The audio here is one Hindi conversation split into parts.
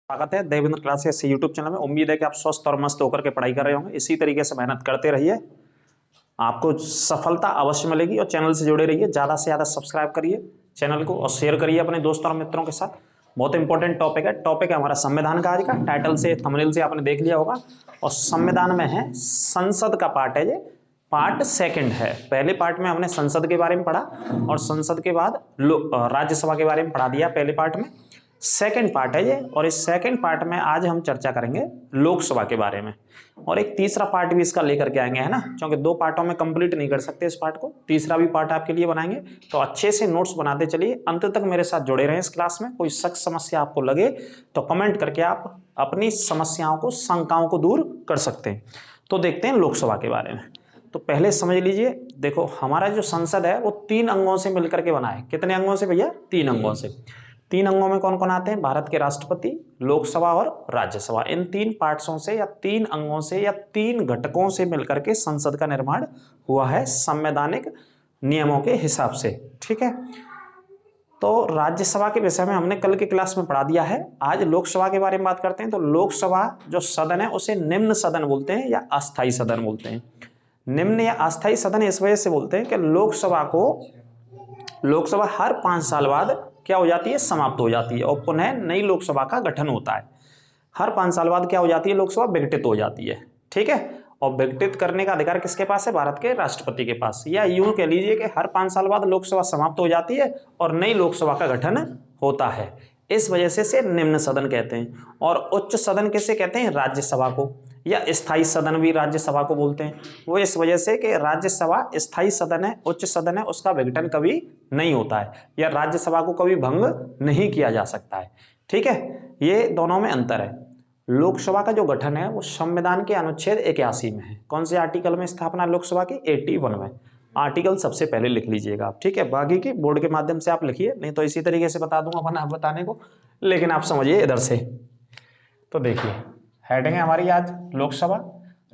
स्वागत है देवेंद्र क्लासेस यूट्यूब चैनल में। उम्मीद है कि आप स्वस्थ और मस्त होकर के पढ़ाई कर रहे होंगे। इसी तरीके से मेहनत करते रहिए, आपको सफलता अवश्य मिलेगी। और चैनल से जुड़े रहिए, ज़्यादा से ज़्यादा सब्सक्राइब करिए चैनल को और शेयर करिए अपने दोस्तों और मित्रों के साथ। बहुत इंपॉर्टेंट टॉपिक है। टॉपिक है हमारा संविधान का। आज का टाइटल से थंबनेल से आपने देख लिया होगा। और संविधान में है संसद का पार्ट है, ये पार्ट सेकंड है। पहले पार्ट में हमने संसद के बारे में पढ़ा और संसद के बाद राज्यसभा के बारे में पढ़ा दिया पहले पार्ट में। सेकंड पार्ट है ये, और इस सेकंड पार्ट में आज हम चर्चा करेंगे लोकसभा के बारे में। और एक तीसरा पार्ट भी इसका लेकर के आएंगे, है ना, क्योंकि दो पार्टों में कंप्लीट नहीं कर सकते इस पार्ट को। तीसरा भी पार्ट आपके लिए बनाएंगे, तो अच्छे से नोट्स बनाते चलिए, अंत तक मेरे साथ जुड़े रहें इस क्लास में। कोई शक समस्या आपको लगे तो कमेंट करके आप अपनी समस्याओं को, शंकाओं को दूर कर सकते हैं। तो देखते हैं लोकसभा के बारे में। तो पहले समझ लीजिए, देखो हमारा जो संसद है वो 3 अंगों से मिलकर के बना है। कितने अंगों से भैया? 3 अंगों से। 3 अंगों में कौन कौन आते हैं? भारत के राष्ट्रपति, लोकसभा और राज्यसभा। इन 3 पार्ट्सों से या 3 अंगों से या 3 घटकों से मिलकर के संसद का निर्माण हुआ है संवैधानिक नियमों के हिसाब से। ठीक है, तो राज्यसभा के विषय में हमने कल की क्लास में पढ़ा दिया है। आज लोकसभा के बारे में बात करते हैं। तो लोकसभा जो सदन है उसे निम्न सदन बोलते हैं या अस्थायी सदन बोलते हैं। निम्न या अस्थायी सदन इस वजह से बोलते हैं कि लोकसभा हर 5 साल बाद क्या हो जाती है? समाप्त हो जाती है और पुनः नई लोकसभा का गठन होता है। हर 5 साल बाद क्या हो जाती है? लोकसभा विघटित हो जाती है। ठीक है, और विघटित करने का अधिकार किसके पास है? भारत के राष्ट्रपति के पास। या यूं कह लीजिए कि हर 5 साल बाद लोकसभा समाप्त हो जाती है और नई लोकसभा का गठन होता है। इस वजह से इसे निम्न सदन कहते हैं। और उच्च सदन किसे कहते हैं? राज्यसभा को। या स्थायी सदन भी राज्यसभा को बोलते हैं। वो इस वजह से कि राज्यसभा स्थायी सदन है, उच्च सदन है, उसका विघटन कभी नहीं होता है या राज्यसभा को कभी भंग नहीं किया जा सकता है। ठीक है, ये दोनों में अंतर है। लोकसभा का जो गठन है वो संविधान के अनुच्छेद 81 में है। कौन से आर्टिकल में स्थापना लोकसभा की? 81 में। आर्टिकल सबसे पहले लिख लीजिएगा आप। ठीक है, बाकी की बोर्ड के माध्यम से आप लिखिए, नहीं तो इसी तरीके से बता दूंगा बना बताने को, लेकिन आप समझिए इधर से। तो देखिए, हेडिंग है हमारी आज लोकसभा।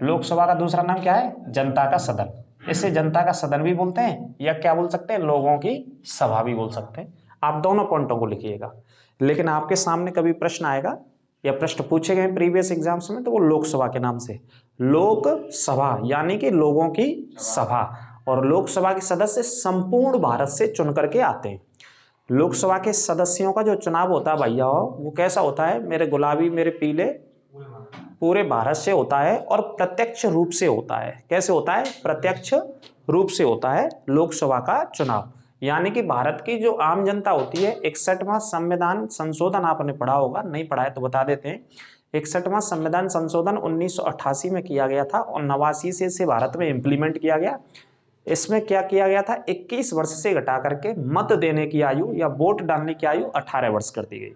लोकसभा का दूसरा नाम क्या है? जनता का सदन। इसे जनता का सदन भी बोलते हैं या क्या बोल सकते हैं? लोगों की सभा भी बोल सकते हैं। आप दोनों पॉइंटों को लिखिएगा। लेकिन आपके सामने कभी प्रश्न आएगा या प्रश्न पूछे गए प्रीवियस एग्जाम्स में, तो वो लोकसभा के नाम से। लोकसभा यानी कि लोगों की सभा। और लोकसभा के सदस्य संपूर्ण भारत से चुन करके आते हैं। लोकसभा के सदस्यों का जो चुनाव होता है भैया, वो कैसा होता है? मेरे गुलाबी, मेरे पीले, पूरे भारत से होता है और प्रत्यक्ष रूप से होता है। कैसे होता है? प्रत्यक्ष रूप से होता है लोकसभा का चुनाव। यानी कि भारत की जो आम जनता होती है, 61वां संविधान संशोधन आपने पढ़ा होगा, नहीं पढ़ा है तो बता देते हैं। 61वां संविधान संशोधन 1988 में किया गया था और 89 से इसे भारत में इंप्लीमेंट किया गया। इसमें क्या किया गया था? 21 वर्ष से घटा करके मत देने की आयु या वोट डालने की आयु 18 वर्ष कर दी गई।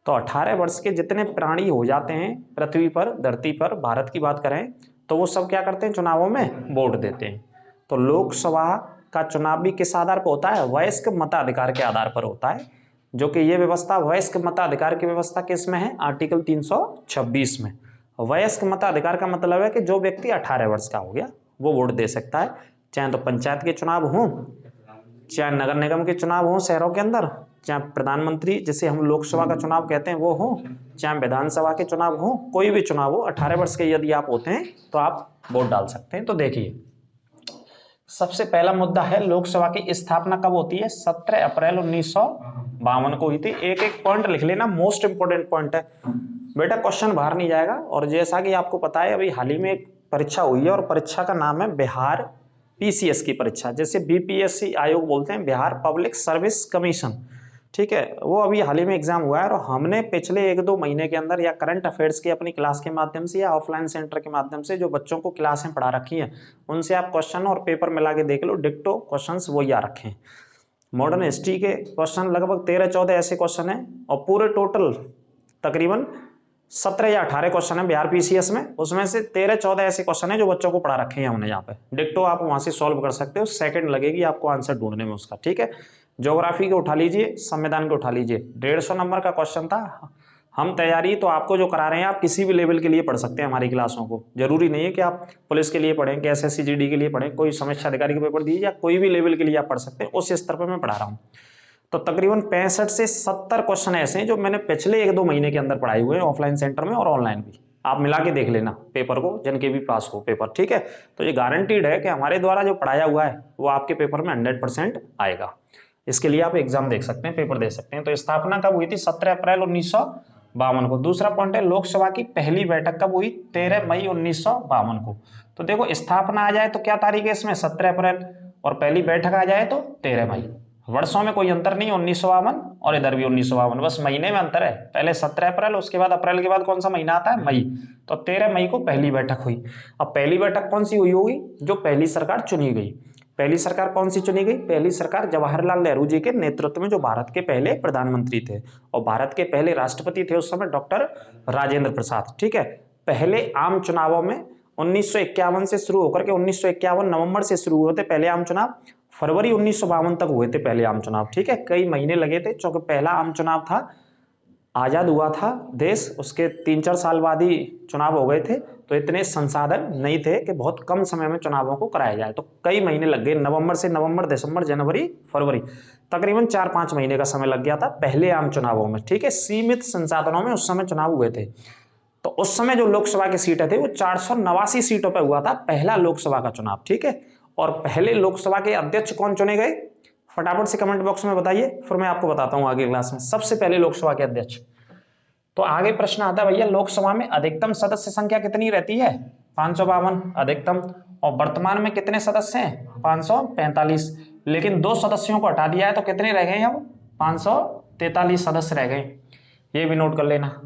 तो 18 वर्ष के जितने प्राणी हो जाते हैं पृथ्वी पर, धरती पर, भारत की बात करें, तो वो सब क्या करते हैं? चुनावों में वोट देते हैं। तो लोकसभा का चुनाव भी किस आधार पर होता है? वयस्क मताधिकार के आधार पर होता है। जो कि ये व्यवस्था, वयस्क मताधिकार की व्यवस्था किस में है? आर्टिकल 326 में। वयस्क मताधिकार का मतलब है कि जो व्यक्ति 18 वर्ष का हो गया वो वोट दे सकता है। चाहे तो पंचायत के चुनाव हों, चाहे नगर निगम के चुनाव हों शहरों के अंदर, चाहे प्रधानमंत्री जिसे हम लोकसभा का चुनाव कहते हैं वो हो, चाहे विधानसभा के चुनाव हो, कोई भी चुनाव हो, 18 वर्ष के यदि आप होते हैं तो आप वोट डाल सकते हैं। तो देखिए, सबसे पहला मुद्दा है लोकसभा की स्थापना कब होती है? 17 अप्रैल 1952 को हुई थी। एक एक पॉइंट लिख लेना, मोस्ट इंपोर्टेंट पॉइंट है बेटा, क्वेश्चन बाहर नहीं जाएगा। और जैसा कि आपको पता है, अभी हाल ही में एक परीक्षा हुई है और परीक्षा का नाम है बिहार पीसीएस की परीक्षा, जैसे बीपीएससी आयोग बोलते हैं, बिहार पब्लिक सर्विस कमीशन। ठीक है, वो अभी हाल ही में एग्जाम हुआ है और हमने पिछले 1-2 महीने के अंदर या करंट अफेयर्स की अपनी क्लास के माध्यम से या ऑफलाइन सेंटर के माध्यम से जो बच्चों को क्लासें पढ़ा रखी हैं, उनसे आप क्वेश्चन और पेपर मिला के देख लो, डिक्टो क्वेश्चंस वही आ रखे हैं। मॉडर्न हिस्ट्री के क्वेश्चन लगभग 13-14 ऐसे क्वेश्चन हैं और पूरे टोटल तकरीबन 17 या 18 क्वेश्चन है बिहार पीसीएस में। उसमें से 13-14 ऐसे क्वेश्चन है जो बच्चों को पढ़ा रखे हैं हमने यहाँ पे। डिक्टो आप वहां से सॉल्व कर सकते हो, सेकंड लगेगी आपको आंसर ढूंढने में उसका। ठीक है, ज्योग्राफी के उठा लीजिए, संविधान के उठा लीजिए, 150 नंबर का क्वेश्चन था। हम तैयारी तो आपको जो करा रहे हैं, आप किसी भी लेवल के लिए पढ़ सकते हैं हमारी क्लासों को। जरूरी नहीं है कि आप पुलिस के लिए पढ़ें, कि एसएससी जीडी के लिए पढ़ें, कोई समीक्षा अधिकारी का पेपर दीजिए, या कोई भी लेवल के लिए आप पढ़ सकते हैं। उस स्तर पर मैं पढ़ा रहा हूँ। तो तकरीबन 65 से 70 क्वेश्चन ऐसे हैं जो मैंने पिछले 1-2 महीने के अंदर पढ़ाए हुए हैं ऑफलाइन सेंटर में और ऑनलाइन भी। आप मिला के देख लेना पेपर को, जिनके भी पास हो पेपर, ठीक है। तो ये गारंटीड है कि हमारे द्वारा जो पढ़ाया हुआ है वो आपके पेपर में 100% आएगा। इसके लिए आप एग्जाम देख सकते हैं, पेपर दे सकते हैं। तो स्थापना कब हुई थी? 17 अप्रैल 1952 को। दूसरा पॉइंट है लोकसभा की पहली बैठक कब हुई? 13 मई 1952 को। तो देखो स्थापना आ जाए तो क्या तारीख है इसमें? 17 अप्रैल, और पहली बैठक आ जाए तो 13 मई। वर्षों में कोई अंतर नहीं, 1952 और इधर भी 1952, बस महीने में अंतर है। पहले 17 अप्रैल, उसके बाद अप्रैल के बाद कौन सा महीना आता है? मई। तो 13 मई को पहली बैठक हुई। अब पहली बैठक कौन सी हुई होगी? जो पहली सरकार चुनी गई। पहली सरकार कौन सी चुनी गई? पहली सरकार जवाहरलाल नेहरू जी के नेतृत्व में, जो भारत के पहले प्रधानमंत्री थे, और भारत के पहले राष्ट्रपति थे उस समय डॉक्टर राजेंद्र प्रसाद, ठीक है। पहले आम चुनावों में 1951 से शुरू होकर के 1951 नवंबर से शुरू हुए थे पहले आम चुनाव, फरवरी 1952 तक हुए थे पहले आम चुनाव, ठीक है। कई महीने लगे थे, क्योंकि पहला आम चुनाव था, आजाद हुआ था देश, उसके 3-4 साल बाद ही चुनाव हो गए थे। तो इतने संसाधन नहीं थे कि बहुत कम समय में चुनावों को कराया जाए, तो कई महीने लग गए। नवंबर से नवंबर, दिसंबर, जनवरी, फरवरी, तकरीबन 4-5 महीने का समय लग गया था पहले आम चुनावों में, ठीक है। सीमित संसाधनों में उस समय चुनाव हुए थे। तो उस समय जो लोकसभा की सीटें थे वो 489 सीटों पर हुआ था पहला लोकसभा का चुनाव, ठीक है। और पहले लोकसभा के अध्यक्ष कौन चुने गए? फटाफट से कमेंट बॉक्स में बताइए, फिर मैं आपको बताता हूं आगे क्लास में सबसे पहले लोकसभा के अध्यक्ष। तो आगे प्रश्न आता है भैया, लोकसभा में अधिकतम सदस्य संख्या कितनी रहती है? 552 अधिकतम। और वर्तमान में कितने सदस्य हैं? 545। लेकिन 2 सदस्यों को हटा दिया है तो कितने रह गए? अब 543 सदस्य रह गए। ये भी नोट कर लेना।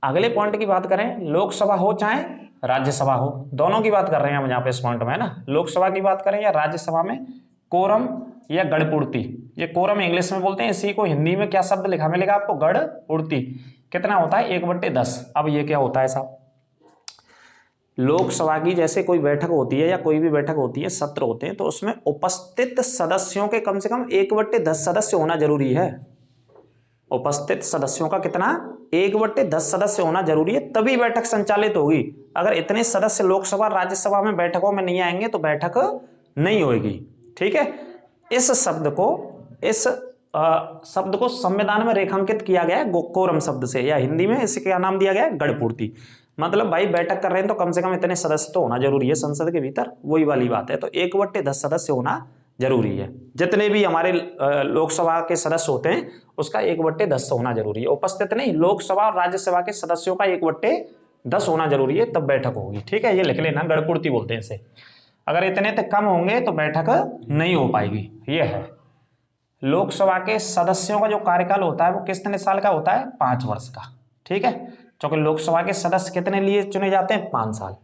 अगले पॉइंट की बात करें, लोकसभा हो चाहे राज्यसभा हो, दोनों की बात कर रहे हैं हम यहाँ पे इस पॉइंट में, है ना। लोकसभा की बात करें या राज्यसभा में, कोरम या गढ़पूर्ति, ये कोरम इंग्लिश में बोलते हैं, इसी को हिंदी में क्या शब्द लिखा मिलेगा आपको? गढ़पूर्ति। कितना होता है? 1/10। अब ये क्या होता है साहब? लोकसभा की जैसे कोई बैठक होती है या कोई भी बैठक होती है, सत्र होते हैं, तो उसमें उपस्थित सदस्यों के कम से कम 1/10 सदस्य होना जरूरी है। उपस्थित सदस्यों का कितना? 1/10 सदस्य होना जरूरी है, तभी बैठक संचालित होगी। अगर इतने सदस्य लोकसभा राज्यसभा में बैठकों में नहीं आएंगे तो बैठक नहीं होगी, ठीक है। इस शब्द को संविधान में रेखांकित किया गया है कोरम शब्द से, या हिंदी में इसे क्या नाम दिया गया है? गढ़पूर्ति। मतलब भाई बैठक कर रहे हैं तो कम से कम इतने सदस्य तो होना जरूरी है संसद के भीतर, वही वाली बात है। तो 1/10 सदस्य होना जरूरी है। जितने भी हमारे लोकसभा के सदस्य होते हैं उसका 1/10 होना जरूरी है। उपस्थित नहीं, लोकसभा और राज्यसभा के सदस्यों का 1/10 होना जरूरी है, तब बैठक होगी, ठीक है। ये लिख लेना, गढ़पूर्ति बोलते हैं इसे। अगर इतने तक कम होंगे तो बैठक नहीं हो पाएगी। ये है लोकसभा के सदस्यों का जो कार्यकाल होता है वो कितने साल का होता है? 5 वर्ष का, ठीक है। क्योंकि लोकसभा के सदस्य कितने लिए चुने जाते हैं? 5 साल।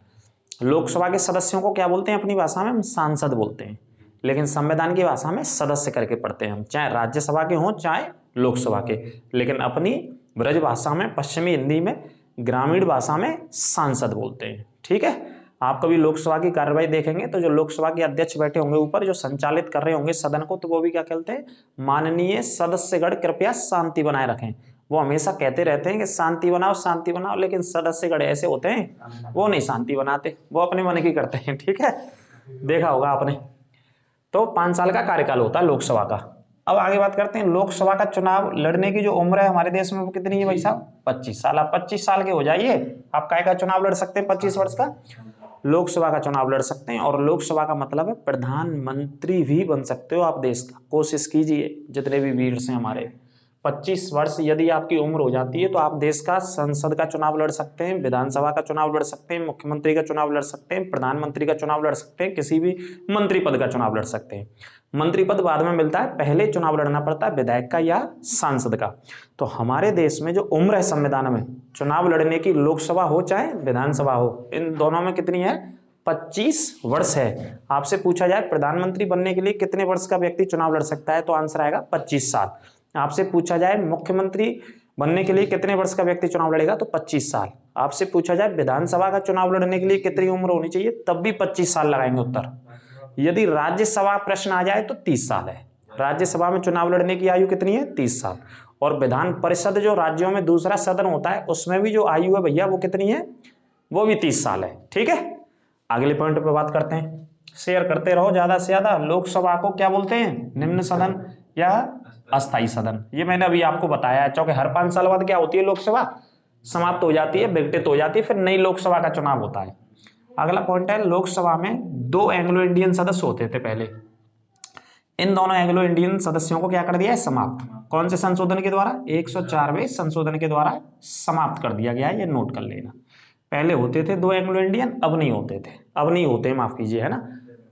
लोकसभा के सदस्यों को क्या बोलते हैं अपनी भाषा में? हम सांसद बोलते हैं, लेकिन संविधान की भाषा में सदस्य करके पढ़ते हैं हम, चाहे राज्यसभा के हों चाहे लोकसभा के। लेकिन अपनी ब्रज भाषा में, पश्चिमी हिंदी में, ग्रामीण भाषा में सांसद बोलते हैं, ठीक है। आप कभी लोकसभा की कार्रवाई देखेंगे तो जो लोकसभा के अध्यक्ष बैठे होंगे ऊपर, जो संचालित कर रहे होंगे सदन को, तो वो भी क्या कहते हैं? माननीय सदस्यगण कृपया शांति बनाए रखें। वो हमेशा कहते रहते हैं कि शांति बनाओ शांति बनाओ, लेकिन सदस्यगण ऐसे होते हैं वो नहीं शांति बनाते, वो अपने मन की करते हैं, ठीक है। देखा होगा आपने। तो 5 साल का कार्यकाल होता है लोकसभा का। अब आगे बात करते हैं, लोकसभा का चुनाव लड़ने की जो उम्र है हमारे देश में वो कितनी है भाई साहब? 25 साल। आप 25 साल के हो जाइए, आप काय का चुनाव लड़ सकते हैं? 25 वर्ष का लोकसभा का चुनाव लड़ सकते हैं। और लोकसभा का मतलब है प्रधानमंत्री भी बन सकते हो आप देश का। कोशिश कीजिए, जितने भी वीर हैं हमारे, 25 वर्ष यदि आपकी उम्र हो जाती है तो आप देश का संसद का चुनाव लड़ सकते हैं, विधानसभा का चुनाव लड़ सकते हैं, मुख्यमंत्री का चुनाव लड़ सकते हैं, प्रधानमंत्री का चुनाव लड़ सकते हैं, किसी भी मंत्री पद का चुनाव लड़ सकते हैं। मंत्री पद बाद में मिलता है, पहले चुनाव लड़ना पड़ता है विधायक का या सांसद का। तो हमारे देश में जो उम्र है संविधान में चुनाव लड़ने की, लोकसभा हो चाहे विधानसभा हो, इन दोनों में कितनी है? 25 वर्ष है। आपसे पूछा जाए प्रधानमंत्री बनने के लिए कितने वर्ष का व्यक्ति चुनाव लड़ सकता है, तो आंसर आएगा 25 साल। आपसे पूछा जाए मुख्यमंत्री बनने के लिए कितने वर्ष का व्यक्ति चुनाव लड़ेगा, तो 25 साल। आपसे पूछा जाए विधानसभा का चुनाव लड़ने के लिए कितनी उम्र होनी चाहिए, तब भी 25 साल लगाएंगे उत्तर। यदि राज्यसभा प्रश्न आ जाए तो 30 साल है। राज्यसभा में चुनाव लड़ने की आयु कितनी है? 30 साल। और विधान परिषद जो राज्यों में दूसरा सदन होता है उसमें भी जो आयु है भैया वो कितनी है? वो भी 30 साल है, ठीक है। अगले पॉइंट पे बात करते हैं, शेयर करते रहो ज्यादा से ज्यादा। लोकसभा को क्या बोलते हैं? निम्न सदन या अस्थाई सदन। ये मैंने अभी आपको बताया, क्योंकि हर 5 साल बाद क्या होती है, लोकसभा समाप्त हो जाती है, विघटित हो जाती है, फिर नई लोकसभा का चुनाव होता है। अगला पॉइंट है, लोकसभा में 2 एंग्लो इंडियन सदस्य होते थे पहले, इन दोनों एंग्लो इंडियन सदस्यों को क्या कर दिया है, समाप्त। कौन से संशोधन के द्वारा, 104वें संशोधन के द्वारा समाप्त कर दिया गया है, ये नोट कर लेना। पहले होते थे 2 एंग्लो इंडियन, अब नहीं होते थे, अब नहीं होते, माफ कीजिए, है ना।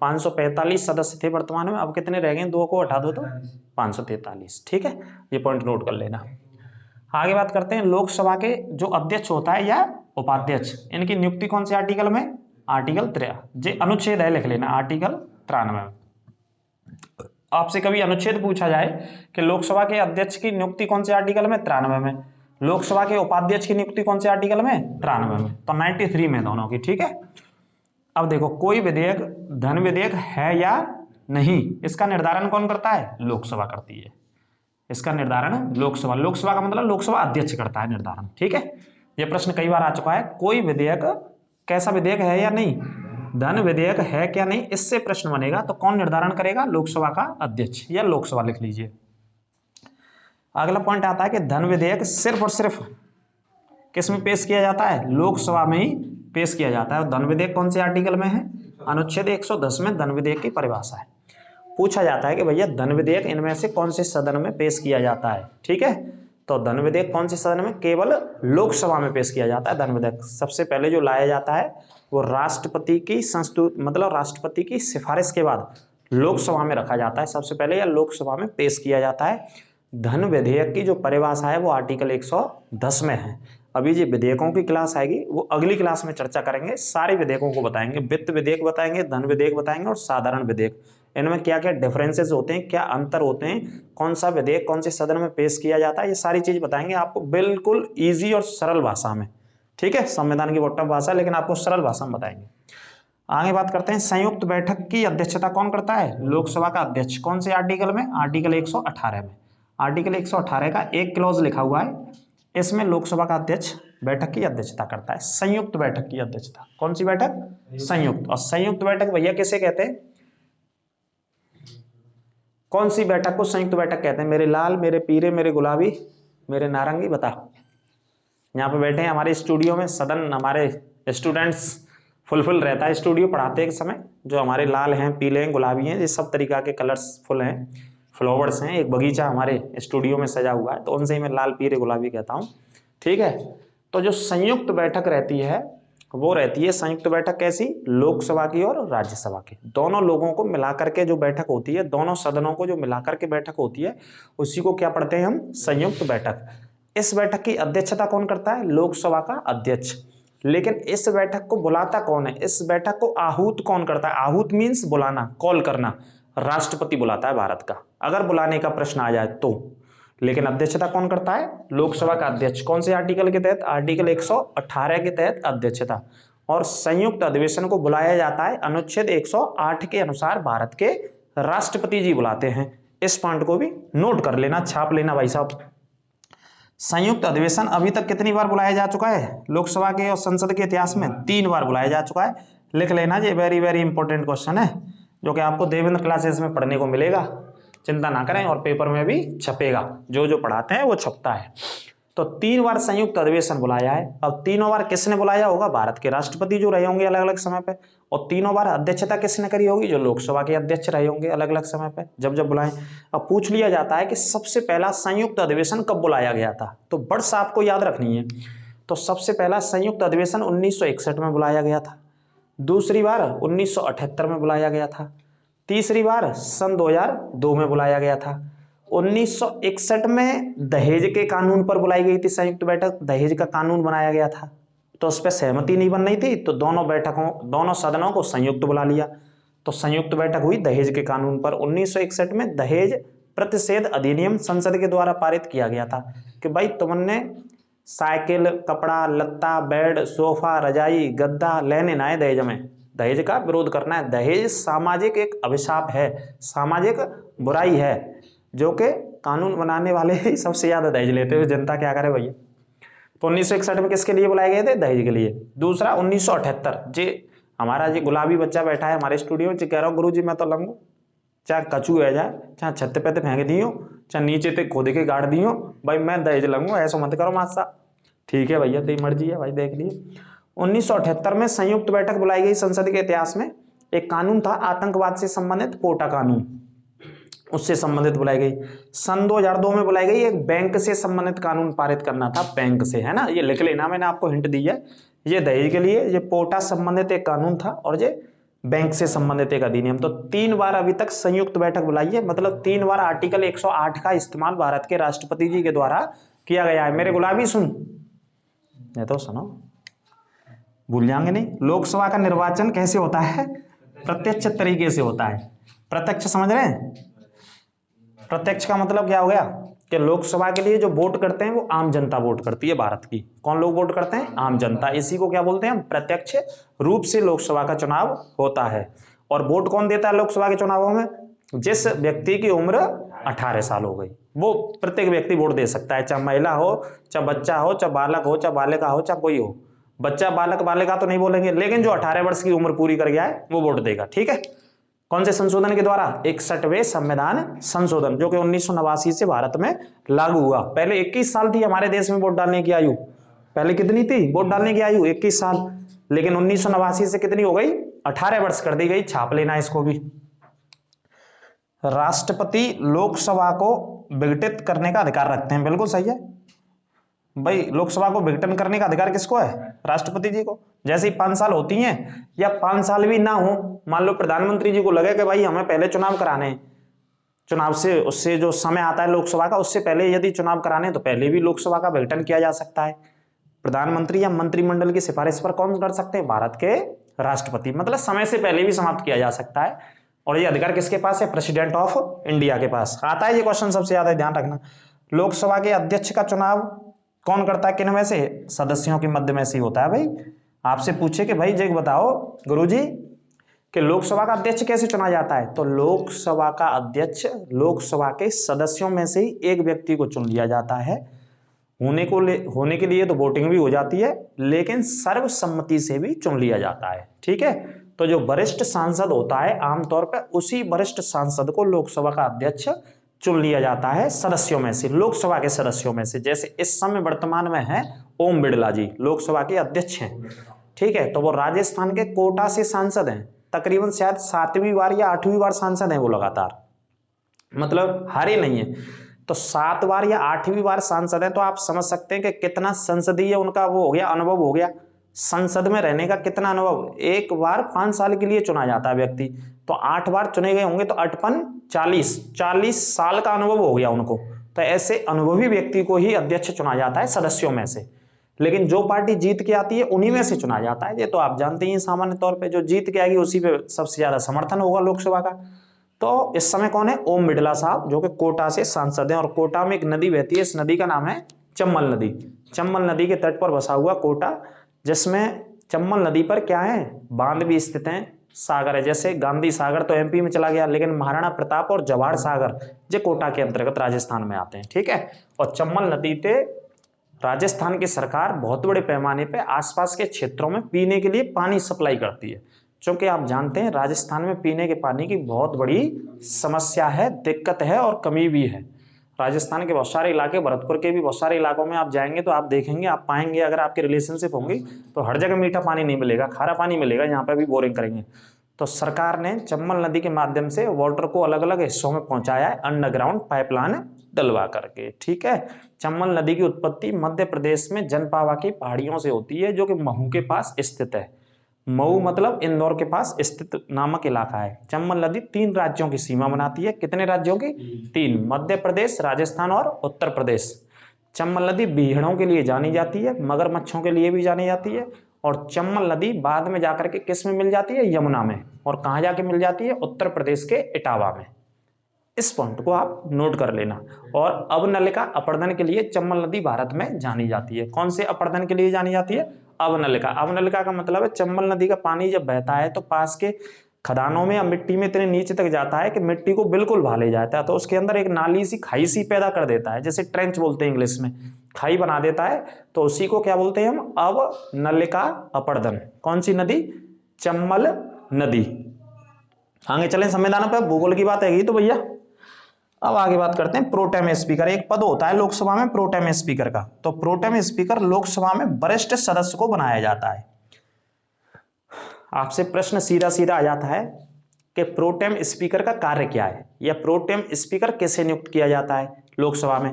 545 सदस्य थे वर्तमान में, अब कितने रह गए, 2 को हटा दो तो 543। ठीक है, ये पॉइंट नोट कर लेना। आगे बात करते हैं, लोकसभा के जो अध्यक्ष होता है या उपाध्यक्ष, इनकी नियुक्ति कौन से आर्टिकल में, आर्टिकल 53, अनुच्छेद है, लिख लेना, आर्टिकल 93। आपसे कभी अनुच्छेद पूछा जाए कि लोकसभा के अध्यक्ष की नियुक्ति कौन से आर्टिकल में, 93 में, लोकसभा के उपाध्यक्ष की नियुक्ति कौन से आर्टिकल में, 93 में, तो 93 में दोनों की। ठीक है, अब देखो, कोई विधेयक धन विधेयक है या नहीं, इसका निर्धारण कौन करता है, लोकसभा करती है। इसका निर्धारण लोकसभा, लोकसभा का मतलब लोकसभा अध्यक्ष करता है निर्धारण। ठीक है, यह प्रश्न कई बार आ चुका है, कोई विधेयक कैसा विधेयक है या नहीं, धन विधेयक है क्या नहीं, इससे प्रश्न बनेगा तो कौन निर्धारण करेगा, लोकसभा का अध्यक्ष या लोकसभा, लिख लीजिए। अगला पॉइंट आता है कि धन विधेयक सिर्फ और सिर्फ किस में पेश किया जाता है, लोकसभा में ही पेश किया जाता है। और धन विधेयक कौन से आर्टिकल में है, अनुच्छेद 110 में धन विधेयक की परिभाषा है। पूछा जाता है कि भैया धन विधेयक इनमें से कौन से सदन में पेश किया जाता है। ठीक है, तो धन विधेयक कौन से सदन में, केवल लोकसभा में पेश किया जाता है। धन विधेयक सबसे पहले जो लाया जाता है वो राष्ट्रपति की मतलब राष्ट्रपति की सिफारिश के बाद लोकसभा में रखा जाता है सबसे पहले, या लोकसभा में पेश किया जाता है। धन विधेयक की जो परिभाषा है वो आर्टिकल 110 में है। अभी जो विधेयकों की क्लास आएगी वो अगली क्लास में चर्चा करेंगे, सारे विधेयकों को बताएंगे, वित्त विधेयक बताएंगे, धन विधेयक बताएंगे और साधारण विधेयक, इनमें क्या क्या डिफरेंसेस होते हैं, क्या अंतर होते हैं, कौन सा विधेयक कौन से सदन में पेश किया जाता है, ये सारी चीज बताएंगे आपको बिल्कुल ईजी और सरल भाषा में। ठीक है, संविधान की बॉटम भाषा, लेकिन आपको सरल भाषा में बताएंगे। आगे बात करते हैं, संयुक्त बैठक की अध्यक्षता कौन करता है, लोकसभा का अध्यक्ष। कौन से आर्टिकल में, आर्टिकल 118 में। आर्टिकल 118 का एक क्लॉज लिखा हुआ है, इसमें लोकसभा का अध्यक्ष बैठक की अध्यक्षता करता है, संयुक्त बैठक की अध्यक्षता। कौन सी बैठक, संयुक्त। और संयुक्त बैठक भैया किसे कहते हैं, कौन सी बैठक को संयुक्त बैठक कहते हैं, मेरे लाल, मेरे पीरे, मेरे गुलाबी, मेरे नारंगी, बताओ। यहाँ पे बैठे हैं हमारे स्टूडियो में, सदन हमारे स्टूडेंट्स फुलफिल रहता है स्टूडियो पढ़ाते के समय, जो हमारे लाल हैं, पीले हैं, गुलाबी हैं, ये सब तरीका के कलर्सफुल हैं, फ्लावर्स हैं, एक बगीचा हमारे स्टूडियो में सजा हुआ है, तो उनसे ही मैं लाल, पीले, गुलाबी कहता हूँ। ठीक है, तो जो संयुक्त बैठक रहती है वो रहती है, संयुक्त बैठक कैसी, लोकसभा की और राज्यसभा की, दोनों लोगों को मिलाकर के जो बैठक होती है, दोनों सदनों को जो मिलाकर के बैठक होती है, उसी को क्या पढ़ते हैं हम, संयुक्त बैठक। इस बैठक की अध्यक्षता कौन करता है, लोकसभा का अध्यक्ष। लेकिन इस बैठक को बुलाता कौन है, इस बैठक को आहूत कौन करता है, आहूत मीन्स बुलाना, कॉल करना, राष्ट्रपति बुलाता है भारत का, अगर बुलाने का प्रश्न आ जाए तो। लेकिन अध्यक्षता कौन करता है, लोकसभा का अध्यक्ष। कौन से आर्टिकल के तहत, आर्टिकल 118 के तहत अध्यक्षता। और संयुक्त अधिवेशन को बुलाया जाता है अनुच्छेद 108 के अनुसार भारत के राष्ट्रपति जी बुलाते हैं। इस पॉइंट को भी नोट कर लेना, छाप लेना भाई साहब। संयुक्त अधिवेशन अभी तक कितनी बार बुलाया जा चुका है, लोकसभा के और संसद के इतिहास में 3 बार बुलाया जा चुका है। लिख लेना, ये वेरी वेरी इंपॉर्टेंट क्वेश्चन है, जो कि आपको देवेंद्र क्लासेस में पढ़ने को मिलेगा, चिंता ना करें, और पेपर में भी छपेगा, जो जो पढ़ाते हैं वो छपता है। तो 3 बार संयुक्त अधिवेशन बुलाया है। अब तीनों बार किसने बुलाया होगा, भारत के राष्ट्रपति जो रहे होंगे अलग अलग समय पे, और तीनों बार अध्यक्षता किसने करी होगी, जो लोकसभा के अध्यक्ष रहे होंगे अलग अलग समय पे, जब जब बुलाएं। अब पूछ लिया जाता है कि सबसे पहला संयुक्त अधिवेशन कब बुलाया गया था, तो वर्ष आपको याद रखनी है। तो सबसे पहला संयुक्त अधिवेशन 1961 में बुलाया गया था, दूसरी बार 1978 में बुलाया गया था, तीसरी बार सन 2002 में बुलाया गया था। 1961 में दहेज के कानून पर बुलाई गई थी संयुक्त बैठक, दहेज का कानून बनाया गया था, तो उस पर सहमति नहीं बन रही थी, तो दोनों सदनों को संयुक्त बुला लिया, तो संयुक्त बैठक हुई दहेज के कानून पर। 1961 में दहेज प्रतिषेध अधिनियम संसद के द्वारा पारित किया गया था कि भाई तुमने साइकिल, कपड़ा लत्ता, बेड, सोफा, रजाई, गद्दा लेने ना है दहेज में, दहेज का विरोध करना है। दहेज सामाजिक एक अभिशाप है, सामाजिक बुराई है, जो कि कानून बनाने वाले ही सबसे ज्यादा दहेज लेते हुए जनता क्या करे भैया। तो 1961 में किसके लिए बुलाए गए थे, दहेज के लिए। दूसरा 1978, जी हमारा जी गुलाबी बच्चा बैठा है हमारे स्टूडियो में, कह रहा हूँ गुरु जी मैं तो लंगू, चाहे कचू है जाए, चाहे छत पे ते फेंक दियो, चाहे नीचे ते खोद के गाड़ दियो, भाई मैं दहेज लगूँ, ऐसा मत करो मास्टर। ठीक है भैया, तेरी मर्जी है भाई, देख लिए। 1978 में संयुक्त बैठक बुलाई गई संसद के इतिहास में। एक कानून था आतंकवाद से संबंधित, पोटा कानून, उससे संबंधित बुलाई गई। सन 2002 में बुलाई गई एक बैंक से संबंधित कानून पारित करना था, बैंक से, है ना, ये लिख लेना, मैंने आपको हिंट दी है। ये दहेज के लिए, ये पोटा संबंधित एक कानून था, और ये बैंक से संबंधित एक अधिनियम। तो 3 बार अभी तक संयुक्त बैठक बुलाई है, मतलब 3 बार आर्टिकल 108 का इस्तेमाल भारत के राष्ट्रपति जी के द्वारा किया गया है। मेरे गुलाबी सुन, ये तो सुनो, भूल जाएंगे नहीं। लोकसभा का निर्वाचन कैसे होता है? प्रत्यक्ष तरीके से होता है। प्रत्यक्ष समझ रहे हैं? प्रत्यक्ष का मतलब क्या हो गया कि लोकसभा के लिए जो वोट करते हैं वो आम जनता वोट करती है भारत की। कौन लोग वोट करते हैं? आम जनता। इसी को क्या बोलते हैं हम? प्रत्यक्ष रूप से लोकसभा का चुनाव होता है। और वोट कौन देता है लोकसभा के चुनावों में? जिस व्यक्ति की उम्र 18 साल हो गई, वो प्रत्येक व्यक्ति वोट दे सकता है, चाहे महिला हो, चाहे बच्चा हो, चाहे बालक हो, चाहे बालिका हो, चाहे कोई हो। बच्चा, बालक, बालिका तो नहीं बोलेंगे, लेकिन जो 18 वर्ष की उम्र पूरी कर गया है वो वोट देगा। ठीक है। कौन से संशोधन के द्वारा? 61वें संविधान संशोधन, जो कि 1989 से भारत में लागू हुआ। पहले 21 साल थी हमारे देश में वोट डालने की आयु। पहले कितनी थी वोट डालने की आयु? 21 साल। लेकिन 1989 से कितनी हो गई? 18 वर्ष कर दी गई। छाप लेना इसको भी। राष्ट्रपति लोकसभा को विघटित करने का अधिकार रखते हैं। बिल्कुल सही है भाई, लोकसभा को विघटन करने का अधिकार किसको है? राष्ट्रपति जी को। जैसे ही 5 साल होती हैं, या 5 साल भी ना हो, मान लो प्रधानमंत्री जी को लगे कि भाई हमें पहले चुनाव कराने, चुनाव से उससे जो समय आता है लोकसभा का, उससे पहले यदि चुनाव कराने, तो पहले भी लोकसभा का विघटन किया जा सकता है। प्रधानमंत्री या मंत्रिमंडल की सिफारिश पर कौन कर सकते हैं? भारत के राष्ट्रपति। मतलब समय से पहले भी समाप्त किया जा सकता है। और ये अधिकार किसके पास है? प्रेसिडेंट ऑफ इंडिया के पास। आता है ये क्वेश्चन सबसे ज्यादा, ध्यान रखना। लोकसभा के अध्यक्ष का चुनाव कौन करता है? किन में से? सदस्यों के मध्य में से होता है। भाई आपसे पूछे कि भाई जग बताओ गुरुजी कि लोकसभा का अध्यक्ष कैसे चुना जाता है, तो लोकसभा का अध्यक्ष लोकसभा के सदस्यों में से ही एक व्यक्ति को चुन लिया जाता है। होने के लिए तो वोटिंग भी हो जाती है, लेकिन सर्वसम्मति से भी चुन लिया जाता है। ठीक है। तो जो वरिष्ठ सांसद होता है आमतौर पर, उसी वरिष्ठ सांसद को लोकसभा का अध्यक्ष चुन लिया जाता है सदस्यों में से, लोकसभा के सदस्यों में से। जैसे इस समय वर्तमान में है ओम बिड़ला जी, लोकसभा के अध्यक्ष हैं। ठीक है। तो वो राजस्थान के कोटा से सांसद हैं, तकरीबन शायद 7वीं बार या 8वीं बार सांसद हैं वो लगातार, मतलब हारे नहीं है। तो 7 बार या 8वीं बार सांसद हैं, तो आप समझ सकते हैं कि कितना संसदीय उनका वो हो गया, अनुभव हो गया, संसद में रहने का कितना अनुभव। एक बार 5 साल के लिए चुना जाता है व्यक्ति, तो 8 बार चुने गए होंगे, तो 8×5 40 साल का अनुभव हो गया उनको। तो ऐसे अनुभवी व्यक्ति को ही अध्यक्ष चुना जाता है सदस्यों में से। लेकिन जो पार्टी जीत के आती है उन्हीं में से चुना जाता है। ये तो आप जानते ही, सामान्य तौर पे जो जीत के आएगी उसी पे सबसे ज्यादा समर्थन होगा लोकसभा का। तो इस समय कौन है? ओम बिड़ला साहब, जो कि कोटा से सांसद हैं। और कोटा में एक नदी बहती है, इस नदी का नाम है चंबल नदी। चंबल नदी के तट पर बसा हुआ कोटा, जिसमें चंबल नदी पर क्या है? बांध भी स्थित हैं, सागर है। जैसे गांधी सागर तो एमपी में चला गया, लेकिन महाराणा प्रताप और जवाहर सागर जो कोटा के अंतर्गत राजस्थान में आते हैं। ठीक है। और चंबल नदी पे राजस्थान की सरकार बहुत बड़े पैमाने पे आसपास के क्षेत्रों में पीने के लिए पानी सप्लाई करती है। क्योंकि आप जानते हैं राजस्थान में पीने के पानी की बहुत बड़ी समस्या है, दिक्कत है और कमी भी है। राजस्थान के बहुत सारे इलाके, भरतपुर के भी बहुत सारे इलाकों में आप जाएंगे तो आप देखेंगे, आप पाएंगे, अगर आपके रिलेशनशिप होंगी तो हर जगह मीठा पानी नहीं मिलेगा, खारा पानी मिलेगा। यहाँ पर भी बोरिंग करेंगे। तो सरकार ने चंबल नदी के माध्यम से वाटर को अलग अलग हिस्सों में पहुंचाया है, अंडरग्राउंड पाइपलाइन डलवा करके। ठीक है। चंबल नदी की उत्पत्ति मध्य प्रदेश में जनपावा की पहाड़ियों से होती है, जो कि महू के पास स्थित है। मऊ मतलब इंदौर के पास स्थित नामक इलाका है। चंबल नदी 3 राज्यों की सीमा बनाती है। कितने राज्यों की? 3, मध्य प्रदेश, राजस्थान और उत्तर प्रदेश। चंबल नदी बीहड़ों के लिए जानी जाती है, मगरमच्छों के लिए भी जानी जाती है। और चंबल नदी बाद में जाकर के किस में मिल जाती है? यमुना में। और कहाँ जाके मिल जाती है? उत्तर प्रदेश के इटावा में। इस पॉइंट को आप नोट कर लेना। और अवनलिका अपर्दन के लिए चंबल नदी भारत में जानी जाती है। कौन से अपर्दन के लिए जानी जाती है? अवनलिका। अवनलिका का मतलब है चंबल नदी का पानी जब बहता है तो पास के खदानों में या मिट्टी में इतने नीचे तक जाता है कि मिट्टी को बिल्कुल भा ले जाता है, तो उसके अंदर एक नाली सी, खाई सी पैदा कर देता है, जैसे ट्रेंच बोलते हैं इंग्लिश में, खाई बना देता है। तो उसी को क्या बोलते हैं हम? अवनलिका अपर्दन। कौन सी नदी? चंबल नदी। आगे चलें संविधान पे, भूगोल की बात हैगी तो भैया अब आगे बात करते हैं प्रोटेम स्पीकर। एक पद होता है लोकसभा में प्रोटेम स्पीकर का। तो प्रोटेम स्पीकर लोकसभा में वरिष्ठ सदस्य को बनाया जाता है। आपसे प्रश्न सीधा सीधा आ जाता है कि प्रोटेम स्पीकर का कार्य क्या है, या प्रोटेम स्पीकर कैसे नियुक्त किया जाता है लोकसभा में।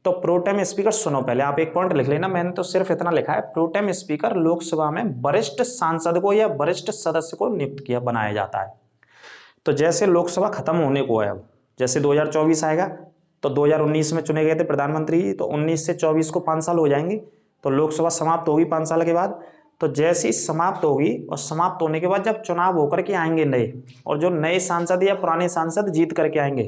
तो प्रोटेम स्पीकर, सुनो पहले आप एक पॉइंट लिख लेना, मैंने तो सिर्फ इतना लिखा है, प्रोटेम स्पीकर लोकसभा में वरिष्ठ सांसद को या वरिष्ठ सदस्य को नियुक्त किया बनाया जाता है। तो जैसे लोकसभा खत्म होने को है, अब जैसे 2024 आएगा तो 2019 में चुने गए थे प्रधानमंत्री, तो 19 से 24 को 5 साल हो जाएंगे, तो लोकसभा समाप्त होगी 5 साल के बाद। तो जैसे ही समाप्त होगी और समाप्त होने के बाद जब चुनाव होकर के आएंगे नए, और जो नए सांसद या पुराने सांसद जीत करके आएंगे,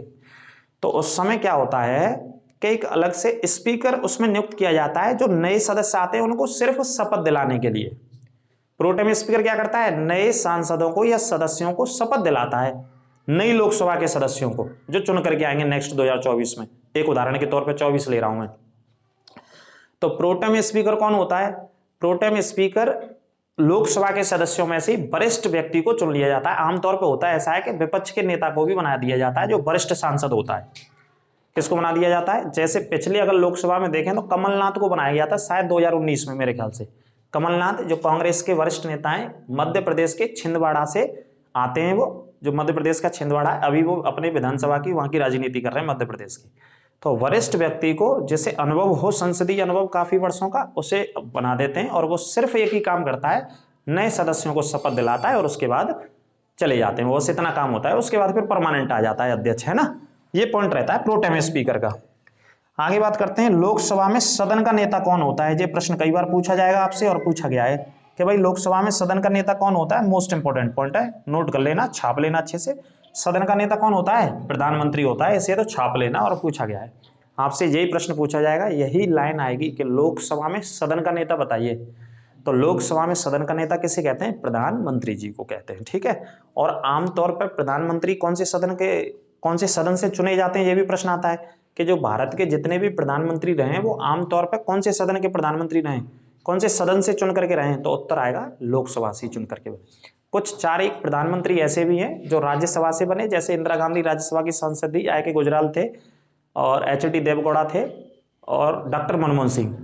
तो उस समय क्या होता है कि एक अलग से स्पीकर उसमें नियुक्त किया जाता है, जो नए सदस्य आते हैं उनको सिर्फ शपथ दिलाने के लिए। प्रोटेम स्पीकर क्या करता है, नए सांसदों को या सदस्यों को शपथ दिलाता है, नई लोकसभा के सदस्यों को जो चुन करके आएंगे नेक्स्ट 2024 में। एक उदाहरण के तौर पे 24 ले रहा हूं मैं। तो प्रोटेम स्पीकर कौन होता है, प्रोटेम स्पीकर लोकसभा के सदस्यों में से वरिष्ठ व्यक्ति को चुन लिया जाता है। आमतौर पर होता है ऐसा है कि विपक्ष के नेता को भी बना दिया जाता है, जो वरिष्ठ सांसद होता है। किसको बना दिया जाता है, जैसे पिछले अगर लोकसभा में देखें तो कमलनाथ को बनाया गया था शायद 2019 में, मेरे ख्याल से। कमलनाथ जो कांग्रेस के वरिष्ठ नेता हैं, मध्य प्रदेश के छिंदवाड़ा से आते हैं, वो जो मध्य प्रदेश का छिंदवाड़ा है, अभी वो अपने विधानसभा की वहां की राजनीति कर रहे हैं मध्य प्रदेश की। तो वरिष्ठ व्यक्ति को जिसे अनुभव हो, संसदीय अनुभव काफी वर्षों का, उसे बना देते हैं, और वो सिर्फ एक ही काम करता है, नए सदस्यों को शपथ दिलाता है और उसके बाद चले जाते हैं। वो बस इतना काम होता है, उसके बाद फिर परमानेंट आ जाता है अध्यक्ष, है ना। ये पॉइंट रहता है प्रोटेम स्पीकर का। आगे बात करते हैं लोकसभा में सदन का नेता कौन होता है। ये प्रश्न कई बार पूछा जाएगा आपसे और पूछा गया है कि भाई लोकसभा में सदन का नेता कौन होता है। मोस्ट इंपोर्टेंट पॉइंट है, नोट कर लेना, छाप लेना अच्छे से। सदन का नेता कौन होता है, प्रधानमंत्री होता है, इसे तो छाप लेना, और पूछा गया है आपसे यही प्रश्न पूछा जाएगा, यही लाइन आएगी कि लोकसभा में सदन का नेता बताइए। तो लोकसभा में सदन का नेता किसे कहते हैं, प्रधानमंत्री जी को कहते हैं, ठीक है। और आमतौर पर प्रधानमंत्री कौन से सदन से चुने जाते हैं, ये भी प्रश्न आता है कि जो भारत के जितने भी प्रधानमंत्री रहे हैं वो आमतौर पर कौन से सदन के प्रधानमंत्री रहे, कौन से सदन से चुन करके रहे हैं। तो उत्तर आएगा लोकसभा से चुन करके बने। कुछ 4 एक प्रधानमंत्री ऐसे भी हैं जो राज्यसभा से बने, जैसे इंदिरा गांधी राज्यसभा की सांसद थी, आई के गुजराल थे, और एच.डी. देवगौड़ा थे, और डॉक्टर मनमोहन सिंह।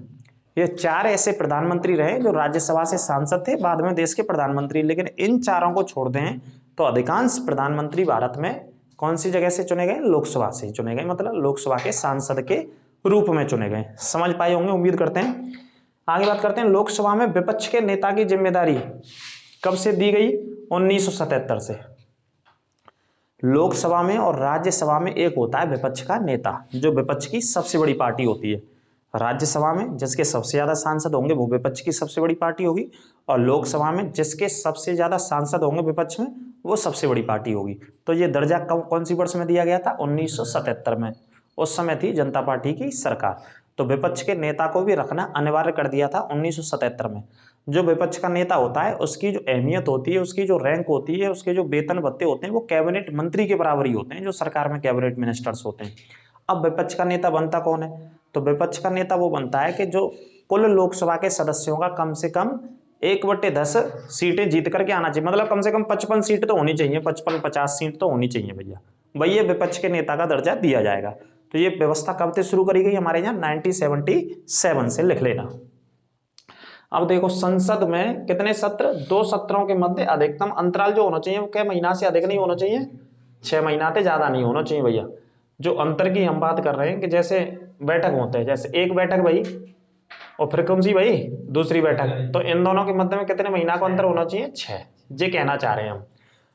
ये 4 ऐसे प्रधानमंत्री रहे जो राज्यसभा से सांसद थे, बाद में देश के प्रधानमंत्री। लेकिन इन 4 को छोड़ दें तो अधिकांश प्रधानमंत्री भारत में कौन सी जगह से चुने गए, लोकसभा से चुने गए, मतलब लोकसभा के सांसद के रूप में चुने गए। समझ पाए होंगे, उम्मीद करते हैं। आगे बात करते हैं लोकसभा में विपक्ष के नेता की जिम्मेदारी कब से दी गई, 1977 से। लोकसभा में और राज्यसभा में एक होता है विपक्ष का नेता, जो विपक्ष की सबसे बड़ी पार्टी होती है। राज्यसभा में जिसके सबसे ज्यादा सांसद होंगे वो विपक्ष की सबसे बड़ी पार्टी होगी, और लोकसभा में जिसके सबसे ज्यादा सांसद होंगे विपक्ष में वो सबसे बड़ी पार्टी होगी। तो ये दर्जा कौन सी वर्ष में दिया गया था, 1977 में। उस समय थी जनता पार्टी की सरकार, तो विपक्ष के नेता को भी रखना अनिवार्य कर दिया था 1977 में। जो विपक्ष का नेता होता है उसकी जो अहमियत होती है, उसकी जो रैंक होती है, उसके जो वेतन भत्ते होते हैं वो कैबिनेट मंत्री के बराबर ही होते हैं, जो सरकार में कैबिनेट मिनिस्टर्स होते हैं। अब विपक्ष का नेता बनता कौन है, तो विपक्ष का नेता वो बनता है कि जो कुल लोकसभा के सदस्यों का कम से कम 1/10 सीटें जीत करके आना चाहिए, मतलब कम से कम 55 सीट तो होनी चाहिए, 55-50 सीट तो होनी चाहिए भैया, भैया विपक्ष के नेता का दर्जा दिया जाएगा। तो ये व्यवस्था कब से शुरू करी गई, हमारे यहाँ 1977 से, लिख लेना। अब देखो संसद में कितने सत्र, 2 सत्रों के मध्य अधिकतम अंतराल जो होना चाहिए वो क्या महीना से अधिक नहीं होना चाहिए, 6 महीना से ज्यादा नहीं होना चाहिए भैया। जो अंतर की हम बात कर रहे हैं कि जैसे बैठक होते हैं, जैसे एक बैठक भाई और फिर कौन सी भाई दूसरी बैठक, तो इन दोनों के मध्य में कितने महीना का अंतर होना चाहिए, 6। ये कहना चाह रहे हैं हम।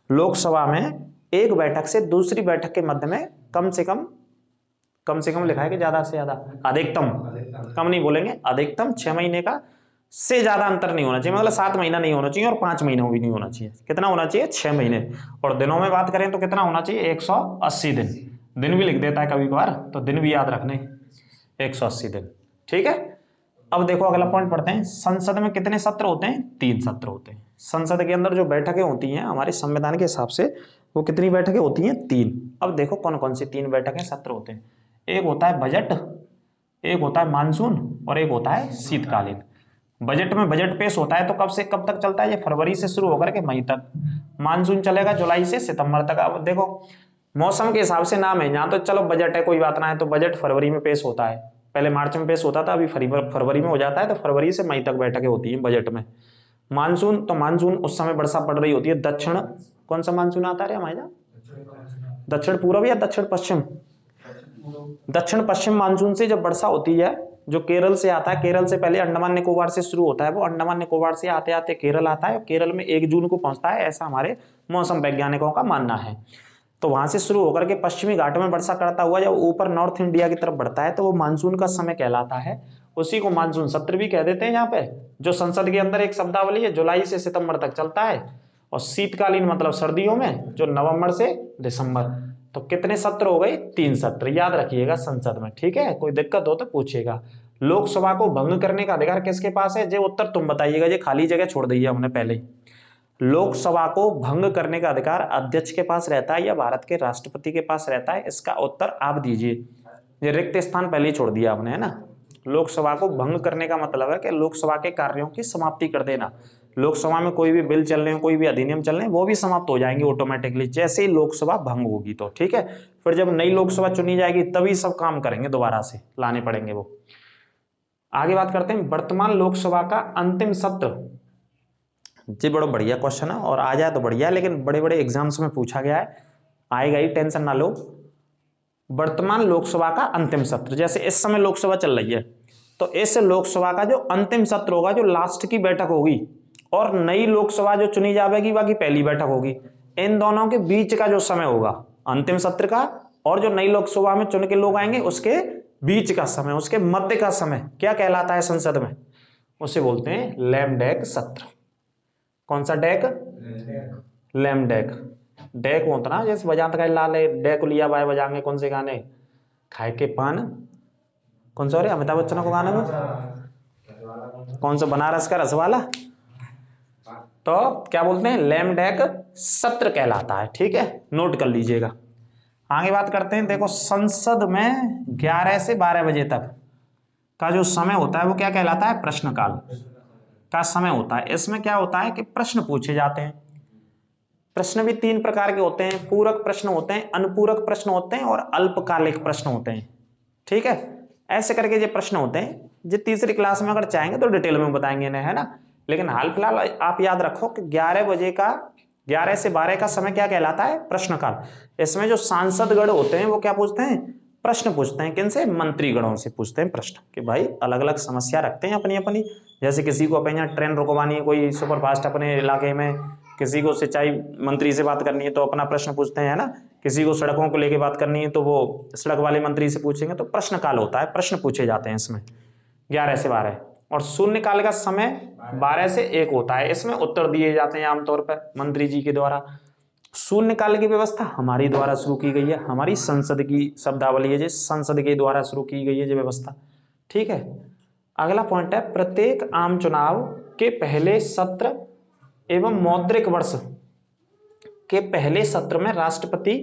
लोकसभा में एक बैठक से दूसरी बैठक के मध्य में कम से कम लिखा है कि ज्यादा से ज्यादा, अधिकतम, कम नहीं बोलेंगे, अधिकतम 6 महीने का से ज्यादा अंतर नहीं होना चाहिए, मतलब 7 महीना नहीं होना चाहिए और 5 महीना भी नहीं होना चाहिए। कितना होना चाहिए, 6 महीने। और दिनों में बात करें तो कितना होना चाहिए, 180 दिन। दिन भी लिख देता है कभी कभार, तो दिन भी याद रखने, 180 दिन, ठीक है। अब देखो अगला पॉइंट पढ़ते हैं, संसद में कितने सत्र होते हैं, 3 सत्र होते हैं। संसद के अंदर जो बैठकें होती हैं हमारे संविधान के हिसाब से वो कितनी बैठकें होती हैं, 3। अब देखो कौन कौन सी 3 बैठकें सत्र होते हैं। एक होता है बजट, एक होता है मानसून, और एक होता है शीतकालीन। बजट में बजट पेश होता है तो कब से कब तक चलता है, ये फरवरी से शुरू होकर के मई तक। मानसून चलेगा जुलाई से सितंबर तक। अब देखो मौसम के हिसाब से नाम है, यहाँ तो चलो बजट है कोई बात ना है, तो बजट फरवरी में पेश होता है, पहले मार्च में पेश होता था, अभी फरवरी में हो जाता है, तो फरवरी से मई तक बैठकें होती हैं बजट में। मानसून, तो मानसून उस समय वर्षा पड़ रही होती है। दक्षिण, कौन सा मानसून आता है हमारे यहाँ? दक्षिण पूर्व या दक्षिण पश्चिम? दक्षिण पश्चिम मानसून से जब वर्षा होती है, जो केरल से आता है, केरल से पहले अंडमान निकोबार से शुरू होता है, वो अंडमान निकोबार से आते आते केरल आता है, और केरल में 1 जून को पहुंचता है, ऐसा हमारे मौसम वैज्ञानिकों का मानना है। तो वहां से शुरू होकर के पश्चिमी घाट में वर्षा करता हुआ जब ऊपर नॉर्थ इंडिया की तरफ बढ़ता है, तो वो मानसून का समय कहलाता है। उसी को मानसून सत्र भी कह देते हैं यहाँ पे। जो संसद के अंदर एक शब्दावली है, जुलाई से सितंबर तक चलता है, और शीतकालीन मतलब सर्दियों में जो नवंबर से दिसंबर। तो कितने सत्र हो गए? 3 सत्र, याद रखिएगा संसद में, ठीक है? कोई दिक्कत हो तो पूछिएगा। लोकसभा को भंग करने का अधिकार किसके पास है? जे उत्तर तुम बताइएगा, ये खाली जगह छोड़ दी है हमने पहले ही। लोकसभा को भंग करने का अधिकार अध्यक्ष के पास रहता है या भारत के राष्ट्रपति के पास रहता है? इसका उत्तर आप दीजिए। ये रिक्त स्थान पहले ही छोड़ दिया आपने, है ना। लोकसभा को भंग करने का मतलब है कि लोकसभा के कार्यों की समाप्ति कर देना। लोकसभा में कोई भी बिल चल रहे हो, कोई भी अधिनियम चल रहे हैं, वो भी समाप्त हो जाएंगे ऑटोमेटिकली जैसे ही लोकसभा भंग होगी तो, ठीक है। फिर जब नई लोकसभा चुनी जाएगी तभी सब काम करेंगे, दोबारा से लाने पड़ेंगे वो। आगे बात करते हैं वर्तमान लोकसभा का अंतिम सत्र। जी बड़ा बढ़िया क्वेश्चन है, और आ जाए तो बढ़िया, लेकिन बड़े बड़े एग्जाम्स में पूछा गया है, आएगा ही, टेंशन ना लो। वर्तमान लोकसभा का अंतिम सत्र, जैसे इस समय लोकसभा चल रही है, तो इस लोकसभा का जो अंतिम सत्र होगा, जो लास्ट की बैठक होगी, और नई लोकसभा जो चुनी जाएगी वह की पहली बैठक होगी, इन दोनों के बीच का जो समय होगा अंतिम सत्र का, और जो नई लोकसभा में चुन के लोग आएंगे उसके बीच का समय, उसके मध्य का समय क्या कहलाता है संसद में? उसे बोलते हैं लैम डेक सत्र। कौन सा डेक? Lamb deck. डेक होता ना जैसे बजाते का लाल डेक लिया बाय बजाएंगे, कौन से गाने? खाए के पान, कौन सा? अमिताभ बच्चन को गाने में कौन सा? बनारस का रसवाला। तो क्या बोलते हैं? लैम डेक सत्र कहलाता है, ठीक है, नोट कर लीजिएगा। आगे बात करते हैं, देखो संसद में 11 से 12 बजे तक का जो समय होता है वो क्या कहलाता है? प्रश्नकाल का समय होता है। इसमें क्या होता है कि प्रश्न पूछे जाते हैं। प्रश्न भी 3 प्रकार के होते हैं, पूरक प्रश्न होते हैं, अनुपूरक प्रश्न होते हैं, और अल्पकालिक प्रश्न होते हैं, ठीक है। ऐसे करके जो प्रश्न होते हैं, जो तीसरी क्लास में अगर चाहेंगे तो डिटेल में बताएंगे ना, है ना। लेकिन हाल फिलहाल आप याद रखो कि 11 से 12 का समय क्या कहलाता है? प्रश्नकाल। इसमें जो सांसदगण होते हैं वो क्या पूछते हैं? प्रश्न पूछते हैं। किनसे? मंत्रीगणों से पूछते हैं प्रश्न, कि भाई अलग अलग समस्या रखते हैं अपनी अपनी। जैसे किसी को अपने यहाँ ट्रेन रुकवानी है, कोई सुपरफास्ट अपने इलाके में, किसी को सिंचाई मंत्री से बात करनी है तो अपना प्रश्न पूछते हैं, है ना। किसी को सड़कों को लेके बात करनी है तो वो सड़क वाले मंत्री से पूछेंगे। तो प्रश्नकाल होता है, प्रश्न पूछे जाते हैं इसमें 11 से 12। और शून्यकाल का समय 12 से 1 होता है, इसमें उत्तर दिए जाते हैं आमतौर पर मंत्री जी के द्वारा। शून्यकाल की व्यवस्था हमारी द्वारा शुरू की गई है, हमारी संसद की शब्दावली है, संसद के द्वारा शुरू की गई है ये व्यवस्था, ठीक है। अगला पॉइंट है, प्रत्येक आम चुनाव के पहले सत्र एवं मौद्रिक वर्ष के पहले सत्र में राष्ट्रपति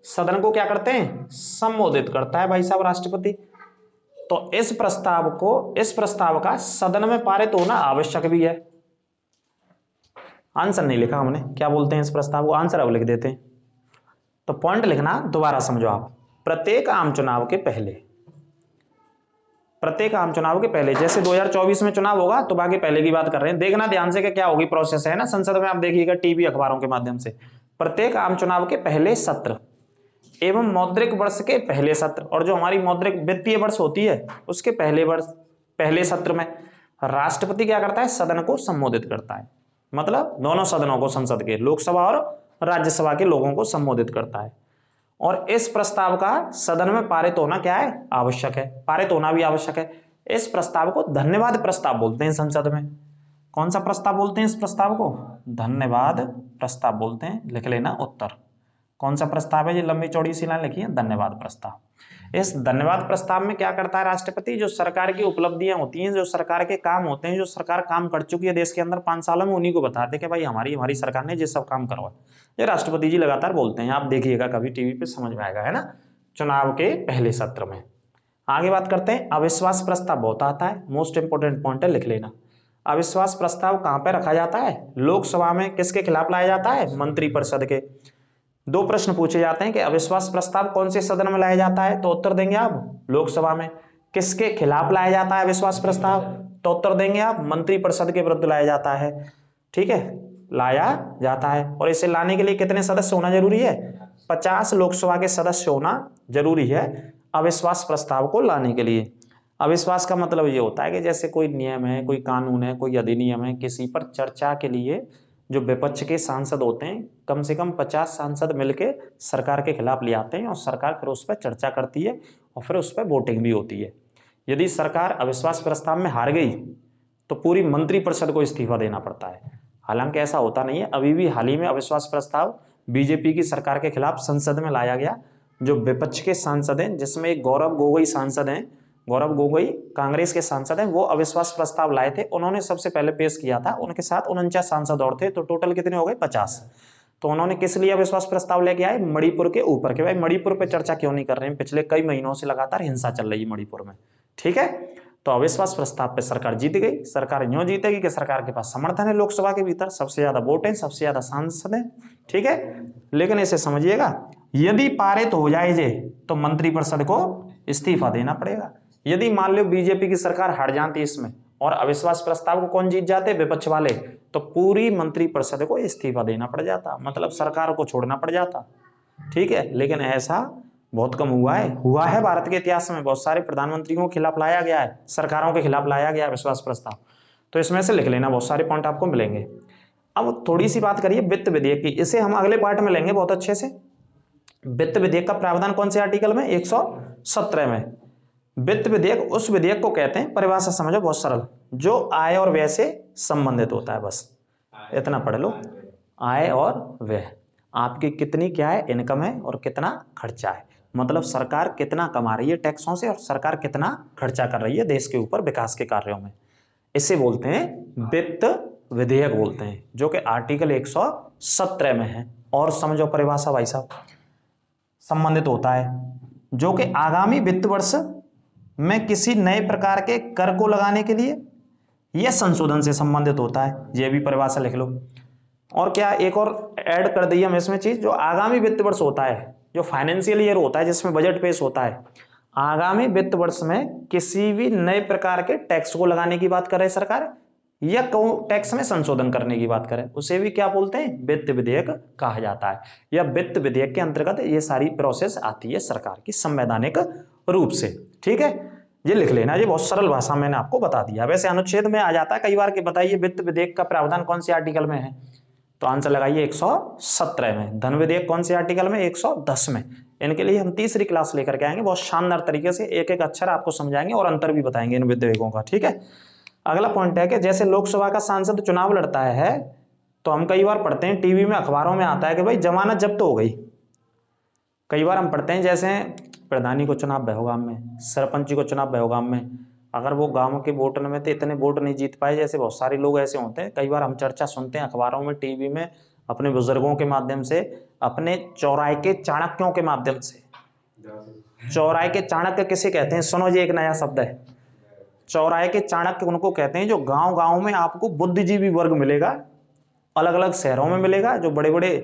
सदन को क्या करते हैं? संबोधित करता है भाई साहब राष्ट्रपति। तो इस प्रस्ताव का सदन में पारित होना आवश्यक भी है। आंसर नहीं लिखा हमने, क्या बोलते हैं इस प्रस्ताव को? आंसर अब लिख देते हैं। तो पॉइंट लिखना, दोबारा समझो आप। प्रत्येक आम चुनाव के पहले, जैसे 2024 में चुनाव होगा तो बाकी पहले की बात कर रहे हैं, देखना ध्यान से कि क्या होगी प्रोसेस, है ना। संसद में आप देखिएगा टीवी अखबारों के माध्यम से। प्रत्येक आम चुनाव के पहले सत्र एवं मौद्रिक वर्ष के पहले सत्र, और जो हमारी मौद्रिक वित्तीय वर्ष होती है उसके पहले सत्र में राष्ट्रपति क्या करता है? सदन को संबोधित करता है। मतलब दोनों सदनों को, संसद के, लोकसभा और राज्यसभा के लोगों को संबोधित करता है। और इस प्रस्ताव का सदन में पारित होना क्या है? आवश्यक है, पारित होना भी आवश्यक है। इस प्रस्ताव को धन्यवाद प्रस्ताव बोलते हैं संसद में। कौन सा प्रस्ताव बोलते हैं इस प्रस्ताव को? धन्यवाद प्रस्ताव बोलते हैं, लिख लेना उत्तर। कौन सा प्रस्ताव है? ये लंबी चौड़ी सी लाइन लिखी है, धन्यवाद प्रस्ताव। इस धन्यवाद प्रस्ताव में क्या करता है राष्ट्रपति? जो सरकार की उपलब्धियां होती हैं, जो सरकार के काम होते हैं, जो सरकार काम कर चुकी है देश के अंदर 5 सालों में, उन्हीं को बताते हैं कि भाई हमारी सरकार ने ये सब काम करवाया। ये राष्ट्रपति जी लगातार बोलते हैं, आप देखिएगा कभी टीवी पे, समझ में आएगा, है ना, चुनाव के पहले सत्र में। आगे बात करते हैं, अविश्वास प्रस्ताव बहुत आता है, मोस्ट इंपोर्टेंट पॉइंट है, लिख लेना। अविश्वास प्रस्ताव कहां पे रखा जाता है? लोकसभा में। किसके खिलाफ लाया जाता है? मंत्रिपरिषद के। दो प्रश्न पूछे जाते हैं कि अविश्वास प्रस्ताव कौन से सदन में लाया जाता है, तो उत्तर देंगे आप लोकसभा में। किसके खिलाफ लाया जाता है अविश्वास प्रस्ताव, तो उत्तर देंगे आप मंत्रिपरिषद के विरुद्ध लाया जाता है। ठीक है, लाया जाता है। और इसे लाने के लिए कितने सदस्य होना जरूरी है? 50 लोकसभा के सदस्य होना जरूरी है अविश्वास प्रस्ताव को लाने के लिए। अविश्वास का मतलब ये होता है कि जैसे कोई नियम है, कोई कानून है, कोई अधिनियम है, किसी पर चर्चा के लिए जो विपक्ष के सांसद होते हैं, कम से कम 50 सांसद मिलके सरकार के खिलाफ ले आते हैं और सरकार फिर उस पर चर्चा करती है और फिर उस पर वोटिंग भी होती है। यदि सरकार अविश्वास प्रस्ताव में हार गई तो पूरी मंत्रिपरिषद को इस्तीफा देना पड़ता है। हालांकि ऐसा होता नहीं है, अभी भी हाल ही में अविश्वास प्रस्ताव बीजेपी की सरकार के खिलाफ संसद में लाया गया। जो विपक्ष के सांसद हैं, जिसमें एक गौरव गोगोई सांसद हैं, गौरव गोगोई कांग्रेस के सांसद हैं, वो अविश्वास प्रस्ताव लाए थे। उन्होंने सबसे पहले पेश किया था, उनके साथ 49 सांसद और थे, तो टोटल कितने हो गए? 50। तो उन्होंने किस लिए अविश्वास प्रस्ताव लेके आए? मणिपुर के ऊपर के। भाई मणिपुर पे चर्चा क्यों नहीं कर रहे हैं? पिछले कई महीनों से लगातार हिंसा चल रही है मणिपुर में। ठीक है, तो अविश्वास प्रस्ताव पे सरकार जीत गई। सरकार यूं जीतेगी कि सरकार के पास समर्थन है लोकसभा के भीतर, सबसे ज्यादा वोट है, सबसे ज्यादा सांसद है। ठीक है, लेकिन इसे समझिएगा, यदि पारित हो जाए जे तो मंत्रिपरिषद को इस्तीफा देना पड़ेगा। यदि मान लो बीजेपी की सरकार हार जाती इसमें और अविश्वास प्रस्ताव को कौन जीत जाते? विपक्ष वाले, तो पूरी मंत्रिपरिषद को इस्तीफा देना पड़ जाता, मतलब सरकार को छोड़ना पड़ जाता। ठीक है, लेकिन ऐसा बहुत कम हुआ है भारत के इतिहास में। बहुत सारे प्रधानमंत्रियों के खिलाफ लाया गया है, सरकारों के खिलाफ लाया गया है विश्वास प्रस्ताव। तो इसमें से लिख लेना, बहुत सारे पॉइंट आपको मिलेंगे। अब थोड़ी सी बात करिए वित्त विधेयक की, इसे हम अगले पार्ट में लेंगे बहुत अच्छे से। वित्त विधेयक का प्रावधान कौन से आर्टिकल में? 117 में। वित्त विधेयक उस विधेयक को कहते हैं, परिभाषा समझो बहुत सरल, जो आय और व्यय से संबंधित होता है। बस इतना पढ़ लो, आय और व्यय, आपकी कितनी क्या है इनकम है और कितना खर्चा है, मतलब सरकार कितना कमा रही है टैक्सों से और सरकार कितना खर्चा कर रही है देश के ऊपर विकास के कार्यों में। इसे बोलते हैं वित्त विधेयक बोलते हैं, जो कि आर्टिकल 117 में है। और समझो परिभाषा भाई साहब, संबंधित होता है जो कि आगामी वित्त वर्ष में किसी नए प्रकार के कर को लगाने के लिए यह संशोधन से संबंधित होता है। यह भी परिभाषा लिख लो। और क्या एक और ऐड कर दी हम इसमें चीज, जो आगामी वित्त वर्ष होता है, जो फाइनेंशियल ईयर होता है जिसमें बजट पेश होता है, आगामी वित्त वर्ष में किसी भी नए प्रकार के टैक्स को लगाने की बात करे सरकार, या टैक्स में संशोधन करने की बात करें, उसे भी क्या बोलते हैं? वित्त विधेयक कहा जाता है। या वित्त विधेयक के अंतर्गत ये सारी प्रोसेस आती है सरकार की संवैधानिक रूप से। ठीक है, ये लिख लेना, ये बहुत सरल भाषा मैंने आपको बता दिया। वैसे अनुच्छेद में आ जाता है कई बार कि बताइए वित्त विधेयक का प्रावधान कौन से आर्टिकल में है, तो आंसर लगाइए 117 में। धन विधेयक कौन से आर्टिकल में? 110 में। इनके लिए हम तीसरी क्लास लेकर के आएंगे, बहुत शानदार तरीके से एक एक अक्षर आपको समझाएंगे और अंतर भी बताएंगे इन विधेयकों का। ठीक है, अगला पॉइंट है कि जैसे लोकसभा का सांसद चुनाव लड़ता है, तो हम कई बार पढ़ते हैं टीवी में, अखबारों में आता है कि भाई जमानत जब्त हो गई। कई बार हम पढ़ते हैं जैसे प्रधानी को चुनाव भय गांव में, सरपंची को चुनाव भय गांव में, अगर वो गांव के वोट में थे इतने वोट नहीं जीत पाए, जैसे बहुत सारे लोग ऐसे होते हैं। कई बार हम चर्चा सुनते हैं अखबारों में, टीवी में, अपने बुजुर्गों के माध्यम से, अपने चौराहे के चाणक्यों के माध्यम से। चौराहे के चाणक्य किसे कहते हैं? सुनो, ये एक नया शब्द है। चौराहे के चाणक्य उनको कहते हैं जो गांव गांव में आपको बुद्धिजीवी वर्ग मिलेगा, अलग अलग शहरों में मिलेगा, जो बड़े बड़े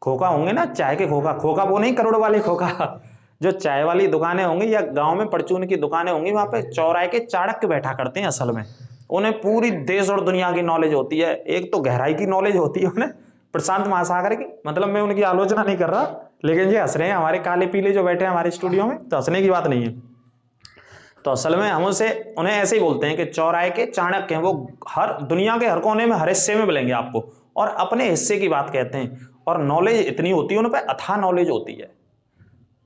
खोखा होंगे ना, चाय के खोखा, खोखा वो नहीं करोड़ वाले खोखा, जो चाय वाली दुकानें होंगी या गांव में परचून की दुकानें होंगी, वहां पे चौराहे के चाणक्य बैठा करते हैं। असल में उन्हें पूरी देश और दुनिया की नॉलेज होती है। एक तो गहराई की नॉलेज होती है उन्हें, प्रशांत महासागर की, मतलब मैं उनकी आलोचना नहीं कर रहा, लेकिन ये हंस रहे हैं हमारे काले पीले जो बैठे हैं हमारे स्टूडियो में, तो हंसने की बात नहीं है। तो असल में हम उन्हें ऐसे ही बोलते हैं कि चौराहे के चाणक्य हैं। वो हर दुनिया के हर कोने में, हर हिस्से में मिलेंगे आपको, और अपने हिस्से की बात कहते हैं। और नॉलेज इतनी होती है उन पर, अथाह नॉलेज होती है।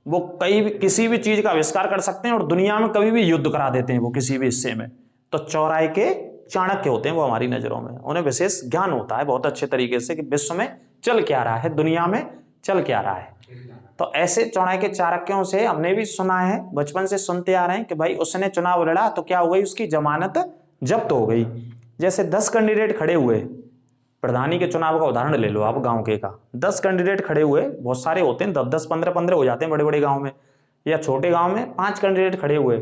वो किसी भी चीज का आविष्कार कर सकते हैं और दुनिया में कभी भी युद्ध करा देते हैं वो किसी भी हिस्से में। तो चौराहे के चाणक्य होते हैं वो हमारी नजरों में। उन्हें विशेष ज्ञान होता है बहुत अच्छे तरीके से कि विश्व में चल क्या रहा है, दुनिया में चल क्या रहा है। तो ऐसे चौराहे के चाणक्यों से हमने भी सुना है, बचपन से सुनते आ रहे हैं कि भाई उसने चुनाव लड़ा तो क्या हो गई, उसकी जमानत जब्त हो गई। जैसे 10 कैंडिडेट खड़े हुए, प्रधानी के चुनाव का उदाहरण ले लो आप, गांव के का 10 कैंडिडेट खड़े हुए, बहुत सारे होते हैं, 10-10, 15-15 हो जाते हैं बड़े बड़े गांव में, या छोटे गांव में 5 कैंडिडेट खड़े हुए,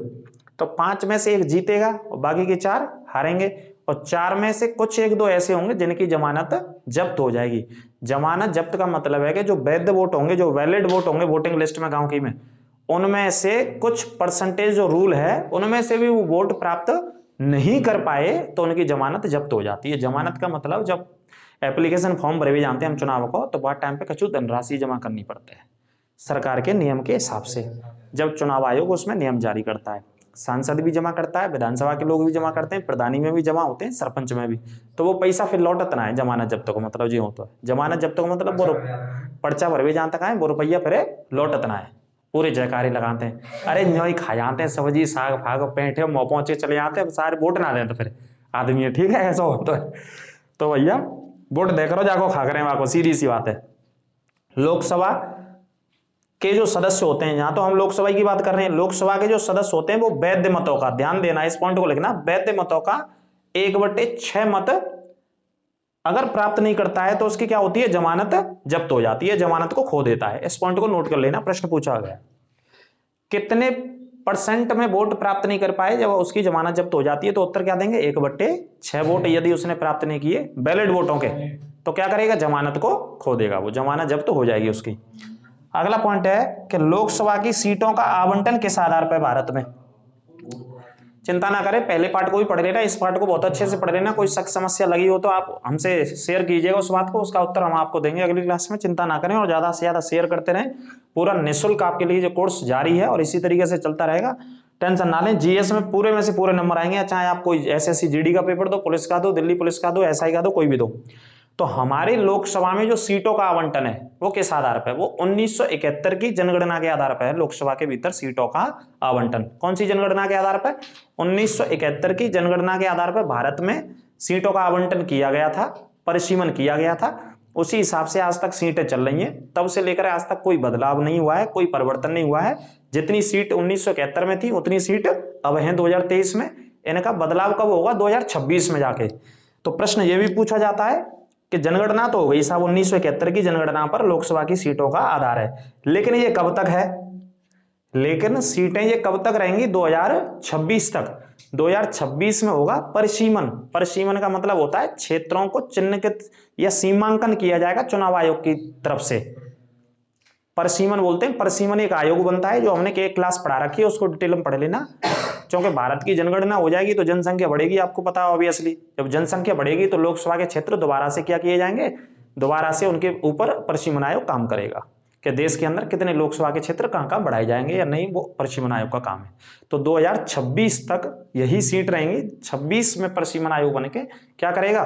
तो 5 में से एक जीतेगा और बाकी के 4 हारेंगे। और 4 में से कुछ 1-2 ऐसे होंगे जिनकी जमानत जब्त हो जाएगी। जमानत जब्त का मतलब है कि जो वैध वोट होंगे, जो वैलिड वोट होंगे वोटिंग लिस्ट में गांव की में, उनमें से कुछ परसेंटेज जो रूल है उनमें से भी वो वोट प्राप्त नहीं कर पाए तो उनकी जमानत जब्त हो जाती है। जमानत का मतलब जब एप्लीकेशन फॉर्म भरे हुए जानते हैं हम चुनाव को, तो बहुत टाइम पे कुछ धनराशि जमा करनी पड़ती है सरकार के नियम के हिसाब से। जब चुनाव आयोग उसमें नियम जारी करता है, सांसद भी जमा करता है, विधानसभा के लोग भी जमा करते हैं, प्रधानी में भी जमा होते हैं, सरपंच में भी, तो वो पैसा फिर लौटतना है जमानत जब्त को मतलब जी हो तो जमानत जब्त को मतलब वो पर्चा भर भी जहां तक आए वो रुपया फिर लौटतना है। पूरे जयकारे लगाते हैं, अरे न्योई खा जाते हैं सब्जी साग फाग पेंठे मुँह पहुंचे चले जाते हैं सारे वोट ना देते फिर आदमी है, ठीक है ऐसा होता है। तो भैया वोट दे करो जाको खा करें वहां को, सीधी सी बात है। लोकसभा के जो सदस्य होते हैं, यहां तो हम लोकसभा की बात कर रहे हैं, लोकसभा के जो सदस्य होते हैं वो वैध मतों का, ध्यान देना इस पॉइंट को लिखना, वैध मतों का 1/6 मत अगर प्राप्त नहीं करता है तो उसकी क्या होती है, जमानत जब्त हो जाती है, जमानत को खो देता है। इस पॉइंट को नोट कर लेना, प्रश्न पूछा गया कितने % में वोट प्राप्त नहीं कर पाए जब उसकी जमानत जब्त हो जाती है, तो उत्तर क्या देंगे 1/6 वोट यदि उसने प्राप्त नहीं किए वैलिड वोटों के, तो क्या करेगा, जमानत को खो देगा, वो जमानत जब्त हो जाएगी उसकी। अगला पॉइंट है कि लोकसभा की सीटों का आवंटन किस आधार पर भारत में, चिंता ना करें पहले पार्ट को भी पढ़ लेना, इस पार्ट को बहुत अच्छे से पढ़ लेना, कोई शक समस्या लगी हो तो आप हमसे शेयर कीजिएगा उस बात को, उसका उत्तर हम आपको देंगे अगली क्लास में, चिंता ना करें और ज्यादा से ज्यादा शेयर करते रहें। पूरा निःशुल्क आपके लिए जो कोर्स जारी है और इसी तरीके से चलता रहेगा, टेंशन ना लें। जीएस में पूरे में से पूरे नंबर आएंगे, चाहे आप कोई एसएससी जीडी का पेपर दो, पुलिस का दो, दिल्ली पुलिस का दो, एसआई का दो, कोई भी दो। तो हमारी लोकसभा में जो सीटों का आवंटन है वो किस आधार पर, वो 1971 की जनगणना के आधार पर है। लोकसभा के भीतर सीटों का आवंटन कौन सी जनगणना के आधार पर, 1971 की जनगणना के आधार पर भारत में सीटों का आवंटन किया गया था, परिसीमन किया गया था, उसी हिसाब से आज तक सीटें चल रही हैं। तब से लेकर आज तक कोई बदलाव नहीं हुआ है, कोई परिवर्तन नहीं हुआ है। जितनी सीट 1971 में थी उतनी सीट अब है 2023 में। इनका बदलाव कब होगा, 2026 में जाके। तो प्रश्न ये भी पूछा जाता है कि जनगणना तो हो गई साहब, 1971 की जनगणना पर लोकसभा की सीटों का आधार है, लेकिन ये कब तक है, लेकिन सीटें ये कब तक रहेंगी, 2026 तक। 2026 में होगा परिसीमन। परिसीमन का मतलब होता है क्षेत्रों को चिन्हित या सीमांकन किया जाएगा चुनाव आयोग की तरफ से, परिसीमन बोलते हैं। परिसीमन एक आयोग बनता है जो हमने एक क्लास पढ़ा रखी है, उसको डिटेल में पढ़ लेना, क्योंकि भारत की जनगणना हो जाएगी तो जनसंख्या बढ़ेगी, आपको पता है ऑब्वियसली। जब जनसंख्या बढ़ेगी तो लोकसभा के क्षेत्र दोबारा से क्या किए जाएंगे, दोबारा से उनके ऊपर परिसीमन आयोग काम करेगा कि देश के अंदर कितने लोकसभा के क्षेत्र कहां कहां बढ़ाए जाएंगे या नहीं, वो परिसीमन आयोग का काम है। तो 2026 तक यही सीट रहेंगी। 26 में परिसीमन आयोग बन के क्या करेगा,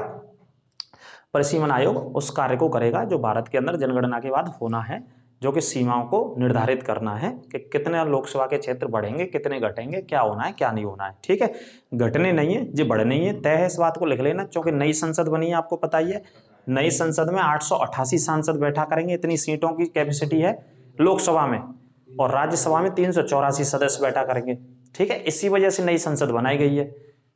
परिसीमन आयोग उस कार्य को करेगा जो भारत के अंदर जनगणना के बाद होना है, जो कि सीमाओं को निर्धारित करना है कि कितने लोकसभा के क्षेत्र बढ़ेंगे, कितने घटेंगे, क्या होना है क्या नहीं होना है। ठीक है, घटने नहीं है जी, बढ़ने ही है, तय है, इस बात को लिख लेना। क्योंकि नई संसद बनी है, आपको पता ही है, नई संसद में 888 सांसद बैठा करेंगे, इतनी सीटों की कैपेसिटी है लोकसभा में, और राज्यसभा में 384 सदस्य बैठा करेंगे। ठीक है, इसी वजह से नई संसद बनाई गई है।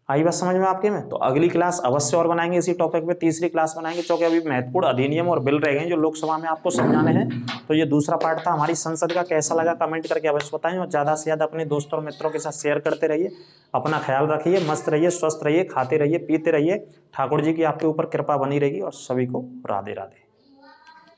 आई बात समझ में आपके में। तो अगली क्लास अवश्य और बनाएंगे इसी टॉपिक पे, तीसरी क्लास बनाएंगे, क्योंकि अभी महत्वपूर्ण अधिनियम और बिल रह गए जो लोकसभा में आपको समझाने हैं। तो ये दूसरा पार्ट था हमारी संसद का। कैसा लगा कमेंट करके अवश्य बताएं, और ज्यादा से ज्यादा अपने दोस्तों और मित्रों के साथ शेयर करते रहिए। अपना ख्याल रखिए, मस्त रहिए, स्वस्थ रहिए, खाते रहिए, पीते रहिए। ठाकुर जी की आपके ऊपर कृपा बनी रहेगी, और सभी को राधे राधे।